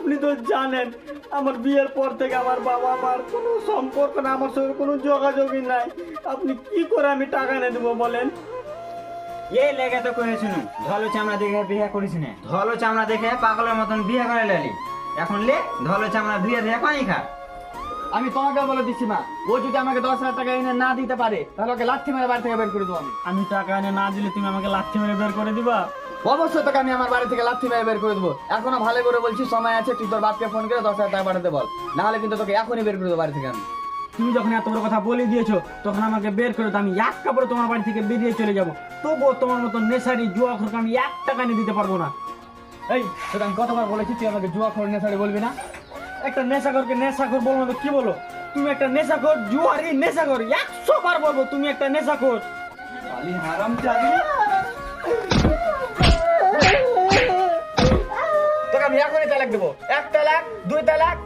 আপনি তো জানেন আমার বিয়ের পর থেকে আমার বাবা মার কোনো সম্পর্ক না, আমার সঙ্গে কোনো যোগাযোগই নাই। আপনি কি করে আমি টাকা এনে দেবো বলেন? এ লেগে তো করে শুনু, ধলো চামড়া দেখে বিয়ে করিস না, ধলো চামড়া দেখে পাগলের মতন বিয়ে করে লালি। এখন লে ধলো চামড়া ধুয়ে ধুয়ে পানি খা। আমি তোমাকে বলে দিচ্ছি মা, ও যদি আমাকে 10,000 টাকা এনে না দিতে পারে তাহলে ওকে লাথি মেরে বাড়ি থেকে বের করে দেবো আমি। আমি টাকা এনে না দিলে তুমি আমাকে লাথি মেরে বের করে দিবা? অবশ্যই তোকে আমি আমার বাড়ি থেকে লাথি মেরে বের করে দেবো। এখনো ভালো করে বলছি, সময় আছে, তুই তোর বাপকে ফোন করে 10,000 টাকা পাঠাতে বল, না হলে কিন্তু তোকে এখনই বের করে দেবো বাড়ি থেকে আমি। তুমি যখন এত বড় কথা বলে দিয়েছো তখন আমাকে বের করে দাও, আমি এক কাপড়ে তোমার বাড়ি থেকে বেরিয়ে চলে যাবো। তবুও তোমার মতো নেশারি জুয়া খোরকে আমি 1 টাকা এনে দিতে পারবো না। এই তোকে আমি কতবার বলেছি তুই আমাকে জুয়া খোর নেশাড়ি বলবি না? একটা নেশাখোরকে নেশাখোর বলবো তো কি বলো? তুমি একটা নেশাখোর, জুয়ারি নেশাখোর, 100 বার বলবো তুমি একটা নেশাখোর। আলি হারাম জানি। তোকে আমি এখনই তালাক দেবো, 1 তালাক, 2 তালাক,